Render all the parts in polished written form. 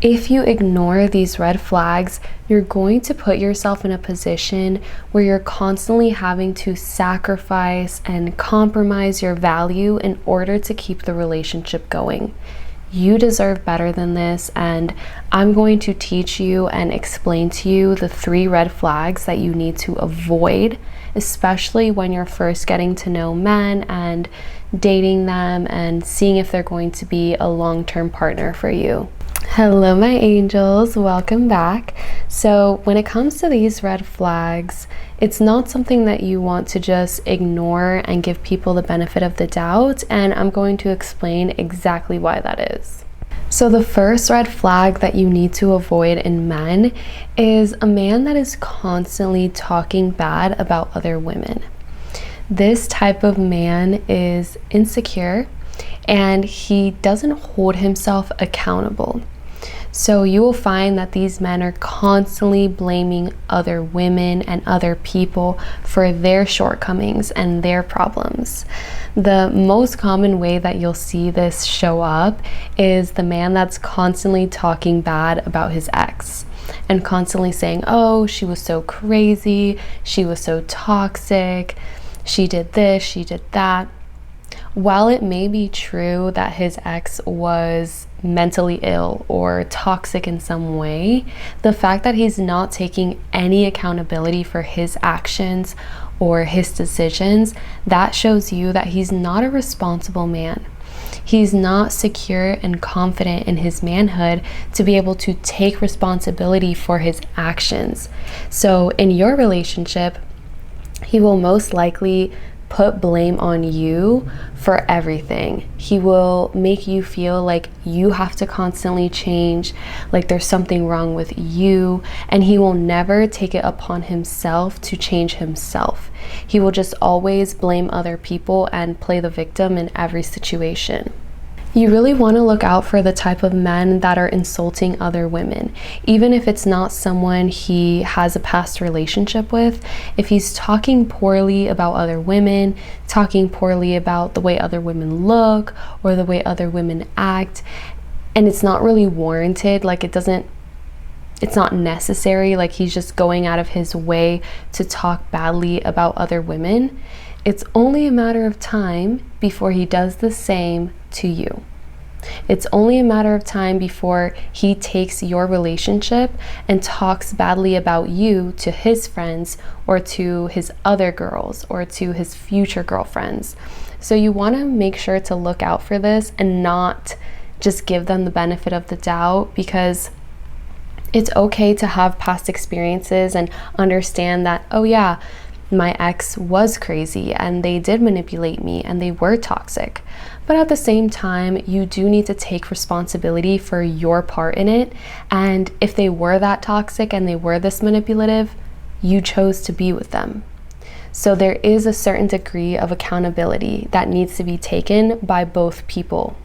If you ignore these red flags, you're going to put yourself in a position where you're constantly having to sacrifice and compromise your value in order to keep the relationship going. You deserve better than this, and I'm going to teach you and explain to you the 3 red flags that you need to avoid, especially when you're first getting to know men and dating them and seeing if they're going to be a long-term partner for you. Hello, my angels, welcome back. So when it comes to these red flags, it's not something that you want to just ignore and give people the benefit of the doubt, and I'm going to explain exactly why that is. So the first red flag that you need to avoid in men is a man that is constantly talking bad about other women. This type of man is insecure and he doesn't hold himself accountable. So you will find that these men are constantly blaming other women and other people for their shortcomings and their problems. The most common way that you'll see this show up is the man that's constantly talking bad about his ex and constantly saying, oh, she was so crazy, she was so toxic, she did this, she did that. While it may be true that his ex was mentally ill or toxic in some way, the fact that he's not taking any accountability for his actions or his decisions, that shows you that he's not a responsible man. He's not secure and confident in his manhood to be able to take responsibility for his actions. So in your relationship, he will most likely put blame on you for everything. He will make you feel like you have to constantly change, like there's something wrong with you, and he will never take it upon himself to change himself. He will just always blame other people and play the victim in every situation. You really want to look out for the type of men that are insulting other women. Even if it's not someone he has a past relationship with, if he's talking poorly about other women, talking poorly about the way other women look or the way other women act, and it's not really warranted, like it's not necessary, like he's just going out of his way to talk badly about other women, it's only a matter of time before he does the same to you. It's only a matter of time before he takes your relationship and talks badly about you to his friends or to his other girls or to his future girlfriends. So you want to make sure to look out for this and not just give them the benefit of the doubt, because it's okay to have past experiences and understand that, oh yeah, my ex was crazy and they did manipulate me and they were toxic. But at the same time, you do need to take responsibility for your part in it. And if they were that toxic and they were this manipulative, you chose to be with them. So there is a certain degree of accountability that needs to be taken by both people.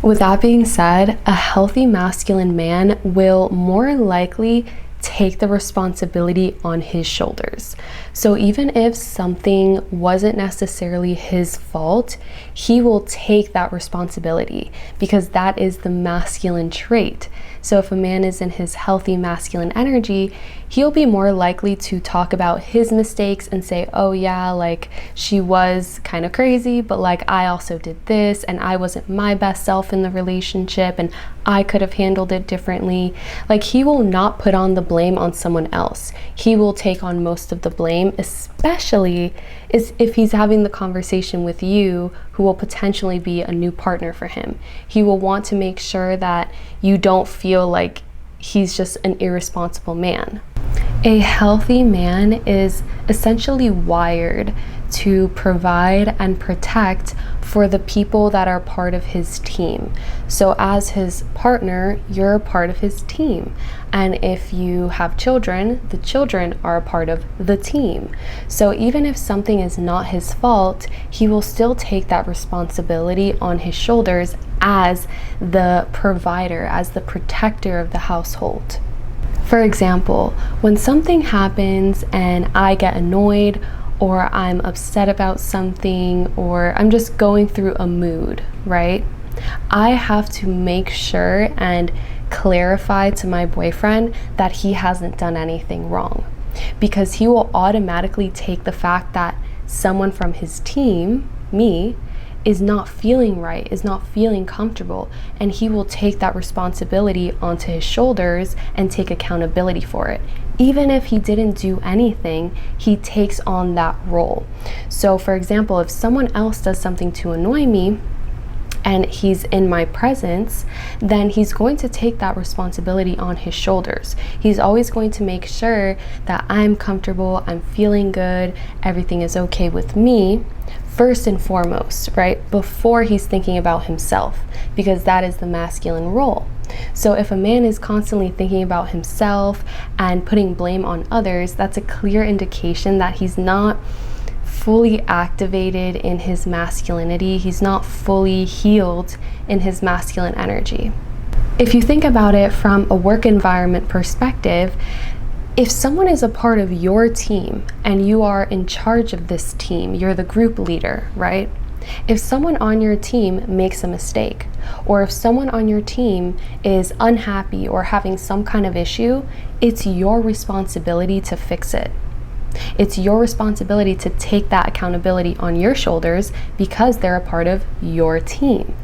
With that being said, a healthy masculine man will more likely take the responsibility on his shoulders. So even if something wasn't necessarily his fault, he will take that responsibility because that is the masculine trait. So if a man is in his healthy masculine energy, he'll be more likely to talk about his mistakes and say, oh yeah, like she was kind of crazy, but like I also did this and I wasn't my best self in the relationship and I could have handled it differently. Like he will not put on the blame on someone else. He will take on most of the blame, especially if he's having the conversation with you, who will potentially be a new partner for him. He will want to make sure that you don't feel like he's just an irresponsible man. A healthy man is essentially wired to provide and protect for the people that are part of his team. So as his partner, you're a part of his team. And if you have children, the children are a part of the team. So even if something is not his fault, he will still take that responsibility on his shoulders as the provider, as the protector of the household. For example, when something happens and I get annoyed or I'm upset about something or I'm just going through a mood, right? I have to make sure and clarify to my boyfriend that he hasn't done anything wrong, because he will automatically take the fact that someone from his team, me, is not feeling right, is not feeling comfortable, and he will take that responsibility onto his shoulders and take accountability for it. Even if he didn't do anything, he takes on that role. So for example, if someone else does something to annoy me and he's in my presence, then he's going to take that responsibility on his shoulders. He's always going to make sure that I'm comfortable, I'm feeling good, everything is okay with me, first and foremost, right? Before he's thinking about himself, because that is the masculine role. So if a man is constantly thinking about himself and putting blame on others, that's a clear indication that he's not fully activated in his masculinity. He's not fully healed in his masculine energy. If you think about it from a work environment perspective, if someone is a part of your team and you are in charge of this team, you're the group leader, right? If someone on your team makes a mistake, or if someone on your team is unhappy or having some kind of issue, it's your responsibility to fix it. It's your responsibility to take that accountability on your shoulders because they're a part of your team.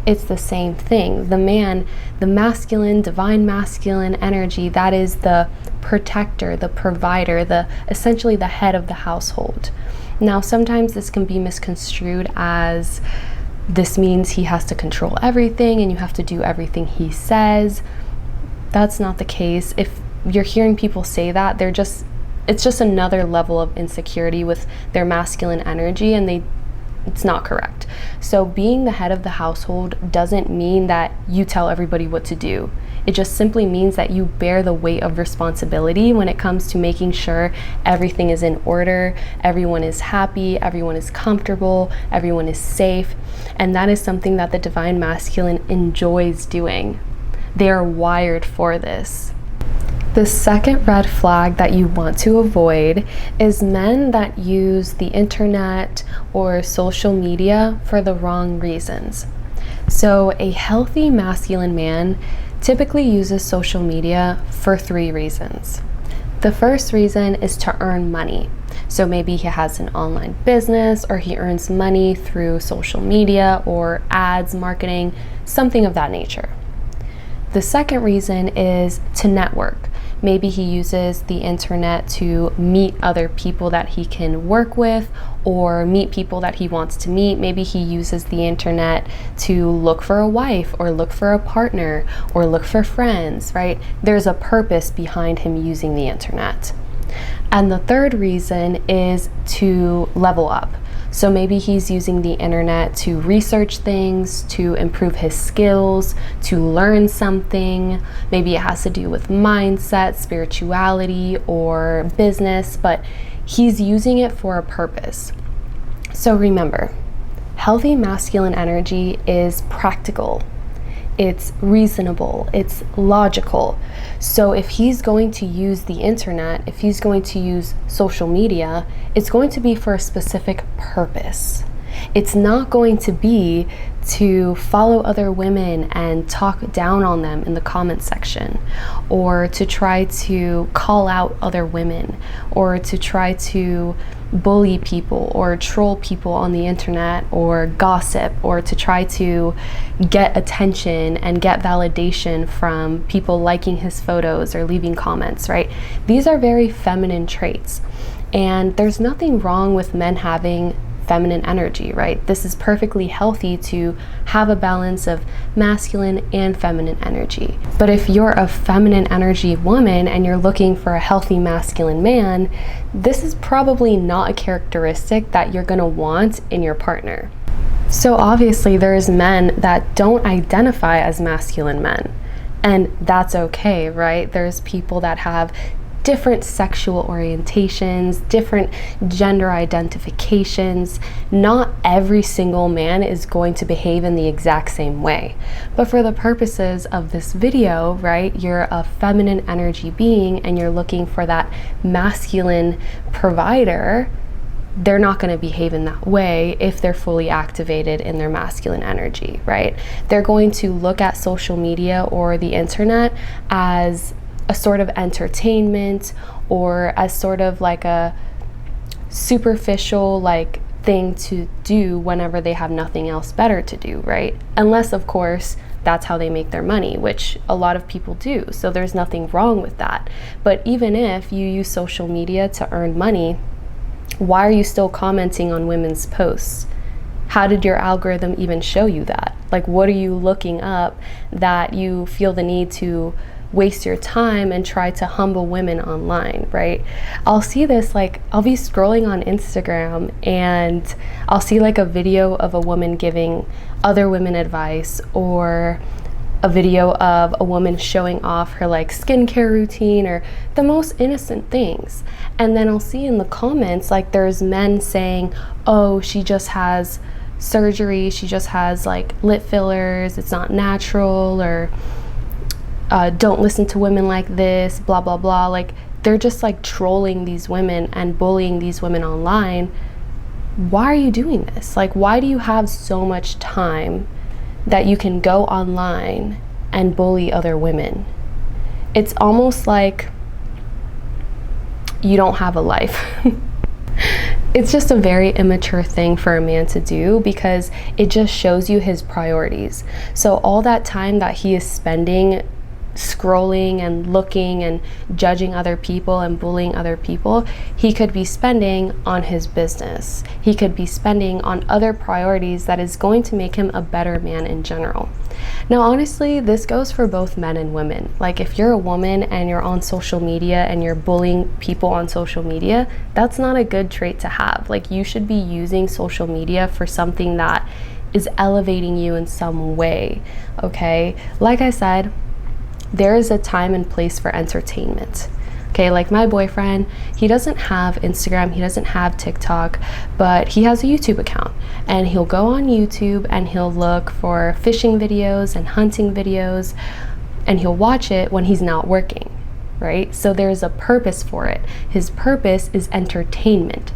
It's the same thing. The man, the masculine, divine masculine energy, that is the protector, the provider, essentially the head of the household. Now, sometimes this can be misconstrued as this means he has to control everything and you have to do everything he says. That's not the case. If you're hearing people say that, it's just another level of insecurity with their masculine energy, and it's not correct. So being the head of the household doesn't mean that you tell everybody what to do. It just simply means that you bear the weight of responsibility when it comes to making sure everything is in order, everyone is happy, everyone is comfortable, everyone is safe. And that is something that the divine masculine enjoys doing. They are wired for this. The second red flag that you want to avoid is men that use the internet or social media for the wrong reasons. So a healthy masculine man typically uses social media for 3 reasons. The first reason is to earn money. So maybe he has an online business, or he earns money through social media or ads, marketing, something of that nature. The second reason is to network. Maybe he uses the internet to meet other people that he can work with or meet people that he wants to meet. Maybe he uses the internet to look for a wife or look for a partner or look for friends, right? There's a purpose behind him using the internet. And the third reason is to level up. So maybe he's using the internet to research things, to improve his skills, to learn something. Maybe it has to do with mindset, spirituality, or business, but he's using it for a purpose. So remember, healthy masculine energy is practical. It's reasonable, it's logical. So if he's going to use the internet, if he's going to use social media, it's going to be for a specific purpose. It's not going to be to follow other women and talk down on them in the comment section, or to try to call out other women, or to try to bully people or troll people on the internet, or gossip, or to try to get attention and get validation from people liking his photos or leaving comments, right? These are very feminine traits, and there's nothing wrong with men having feminine energy, right? This is perfectly healthy to have a balance of masculine and feminine energy. But if you're a feminine energy woman and you're looking for a healthy masculine man, this is probably not a characteristic that you're going to want in your partner. So obviously there's men that don't identify as masculine men, and that's okay, right? There's people that have different sexual orientations, different gender identifications. Not every single man is going to behave in the exact same way. But for the purposes of this video, right, you're a feminine energy being and you're looking for that masculine provider, they're not going to behave in that way if they're fully activated in their masculine energy, right? They're going to look at social media or the internet as a sort of entertainment, or as sort of like a superficial like thing to do whenever they have nothing else better to do, right? Unless, of course, that's how they make their money, which a lot of people do. So there's nothing wrong with that. But even if you use social media to earn money, why are you still commenting on women's posts? How did your algorithm even show you that? Like, what are you looking up that you feel the need to waste your time and try to humble women online, right? I'll see this, like, I'll be scrolling on Instagram and I'll see like a video of a woman giving other women advice, or a video of a woman showing off her like skincare routine, or the most innocent things. And then I'll see in the comments, like, there's men saying, oh, she just has surgery, she just has like lip fillers, it's not natural, or don't listen to women like this, blah, blah, blah. Like, they're just like trolling these women and bullying these women online. Why are you doing this? Like, why do you have so much time that you can go online and bully other women? It's almost like you don't have a life. It's just a very immature thing for a man to do, because it just shows you his priorities. So all that time that he is spending scrolling and looking and judging other people and bullying other people, he could be spending on his business. He could be spending on other priorities that is going to make him a better man in general. Now, honestly, this goes for both men and women. Like, if you're a woman and you're on social media and you're bullying people on social media, that's not a good trait to have. Like, you should be using social media for something that is elevating you in some way, okay? Like I said, there is a time and place for entertainment. Okay, like my boyfriend, he doesn't have Instagram, he doesn't have TikTok, but he has a YouTube account, and he'll go on YouTube and he'll look for fishing videos and hunting videos, and he'll watch it when he's not working, right? So there's a purpose for it. His purpose is entertainment.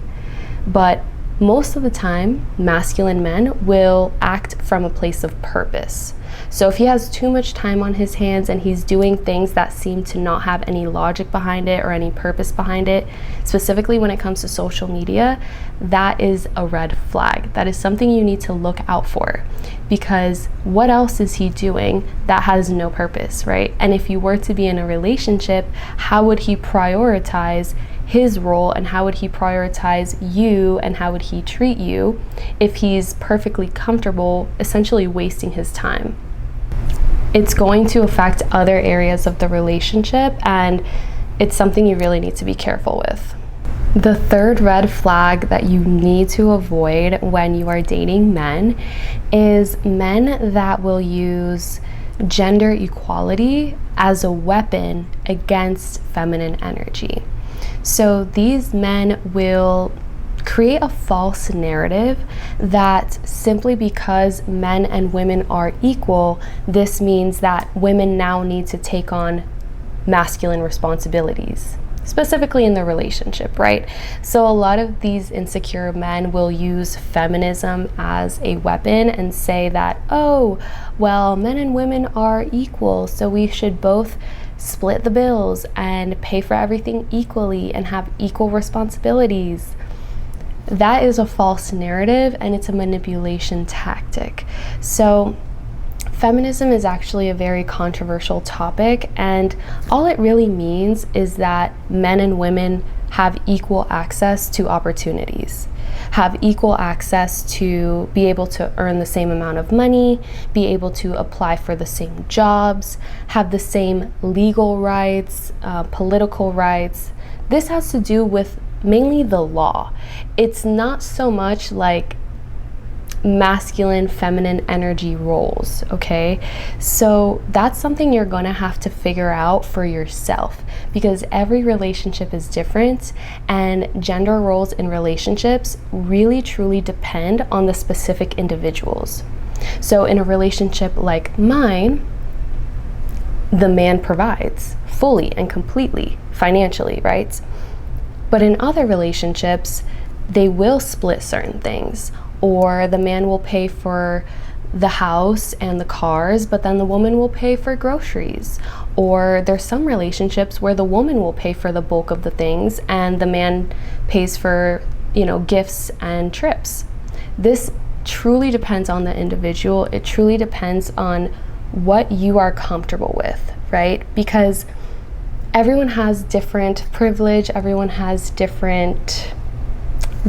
But most of the time, masculine men will act from a place of purpose. So if he has too much time on his hands and he's doing things that seem to not have any logic behind it or any purpose behind it, specifically when it comes to social media, that is a red flag. That is something you need to look out for, because what else is he doing that has no purpose, right? And if you were to be in a relationship, how would he prioritize his role, and how would he prioritize you, and how would he treat you if he's perfectly comfortable essentially wasting his time? It's going to affect other areas of the relationship, and it's something you really need to be careful with. The third red flag that you need to avoid when you are dating men is men that will use gender equality as a weapon against feminine energy. So these men will create a false narrative that simply because men and women are equal, this means that women now need to take on masculine responsibilities, specifically in the relationship, right? So a lot of these insecure men will use feminism as a weapon and say that, oh, well, men and women are equal, so we should both split the bills and pay for everything equally and have equal responsibilities. That is a false narrative, and it's a manipulation tactic. So feminism is actually a very controversial topic, and all it really means is that men and women have equal access to opportunities, have equal access to be able to earn the same amount of money, be able to apply for the same jobs, have the same legal rights, political rights. This has to do with mainly the law. It's not so much like masculine, feminine energy roles, okay? So that's something you're gonna have to figure out for yourself, because every relationship is different, and gender roles in relationships really truly depend on the specific individuals. So in a relationship like mine, the man provides fully and completely financially, right? But in other relationships, they will split certain things, or the man will pay for the house and the cars, but then the woman will pay for groceries. Or there's some relationships where the woman will pay for the bulk of the things and the man pays for, gifts and trips. This truly depends on the individual. It truly depends on what you are comfortable with, right? Because everyone has different privilege, everyone has different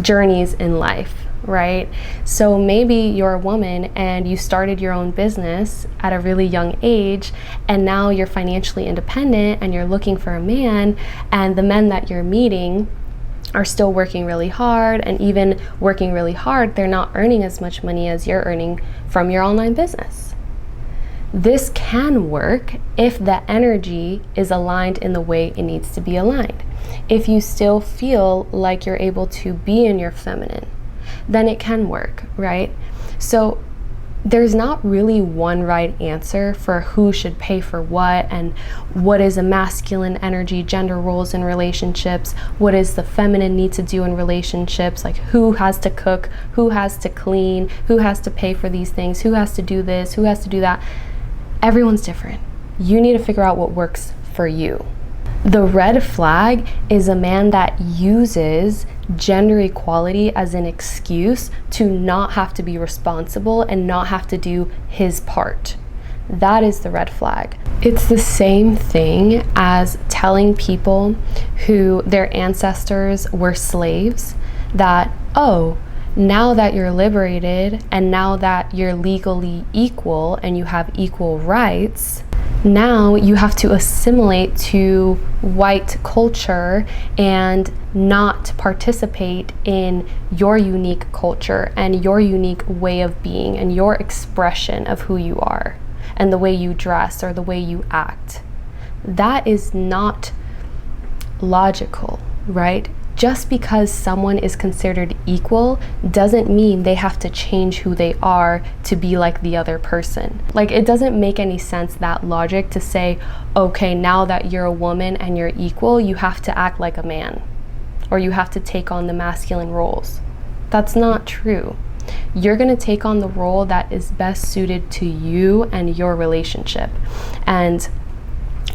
journeys in life, right? So maybe you're a woman and you started your own business at a really young age, and now you're financially independent and you're looking for a man, and the men that you're meeting are still working really hard, and even working really hard, they're not earning as much money as you're earning from your online business. This can work if the energy is aligned in the way it needs to be aligned. If you still feel like you're able to be in your feminine, then it can work, right? So there's not really one right answer for who should pay for what, and what is a masculine energy, gender roles in relationships, what does the feminine need to do in relationships, like who has to cook, who has to clean, who has to pay for these things, who has to do this, who has to do that. Everyone's different. You need to figure out what works for you. The red flag is a man that uses gender equality as an excuse to not have to be responsible and not have to do his part. That is the red flag. It's the same thing as telling people who their ancestors were slaves that, oh, now that you're liberated and now that you're legally equal and you have equal rights, now you have to assimilate to white culture and not participate in your unique culture and your unique way of being and your expression of who you are and the way you dress or the way you act. That is not logical, right? Just because someone is considered equal doesn't mean they have to change who they are to be like the other person. Like, it doesn't make any sense, that logic, to say, okay, now that you're a woman and you're equal, you have to act like a man, or you have to take on the masculine roles. That's not true. You're going to take on the role that is best suited to you and your relationship. And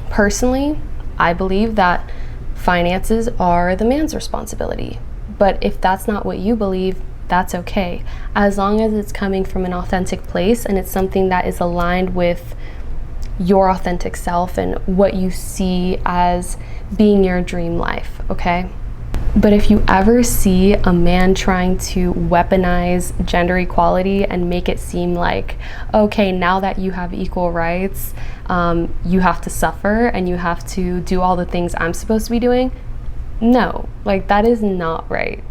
personally, I believe that finances are the man's responsibility. But if that's not what you believe, that's okay. As long as it's coming from an authentic place and it's something that is aligned with your authentic self and what you see as being your dream life, okay? But if you ever see a man trying to weaponize gender equality and make it seem like, okay, now that you have equal rights, you have to suffer and you have to do all the things I'm supposed to be doing, no, like, that is not right.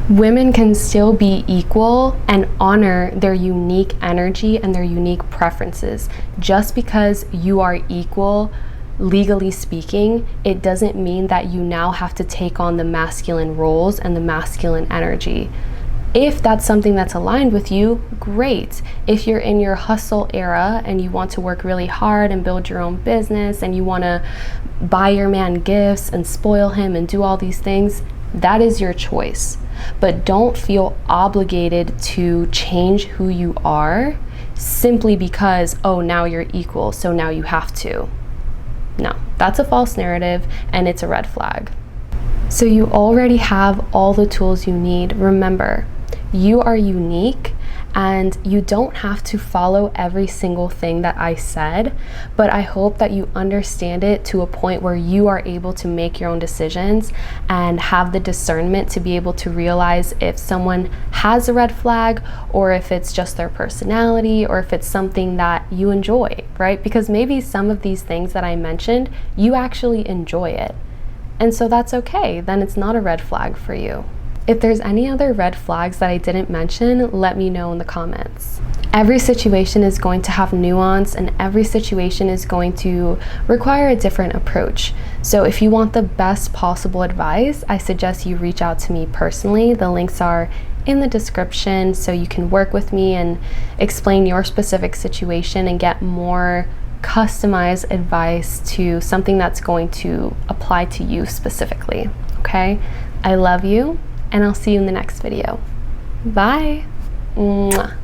Women can still be equal and honor their unique energy and their unique preferences. Just because you are equal, legally speaking, it doesn't mean that you now have to take on the masculine roles and the masculine energy. If that's something that's aligned with you, great. If you're in your hustle era and you want to work really hard and build your own business and you want to buy your man gifts and spoil him and do all these things, that is your choice. But don't feel obligated to change who you are simply because, oh, now you're equal, so now you have to. No, that's a false narrative and it's a red flag. So you already have all the tools you need. Remember, you are unique and you don't have to follow every single thing that I said, but I hope that you understand it to a point where you are able to make your own decisions and have the discernment to be able to realize if someone has a red flag or if it's just their personality or if it's something that you enjoy, right? Because maybe some of these things that I mentioned, you actually enjoy it. And so that's okay. Then it's not a red flag for you. If there's any other red flags that I didn't mention, let me know in the comments. Every situation is going to have nuance and every situation is going to require a different approach. So if you want the best possible advice, I suggest you reach out to me personally. The links are in the description so you can work with me and explain your specific situation and get more customized advice to something that's going to apply to you specifically, okay? I love you. and I'll see you in the next video. Bye. Mwah.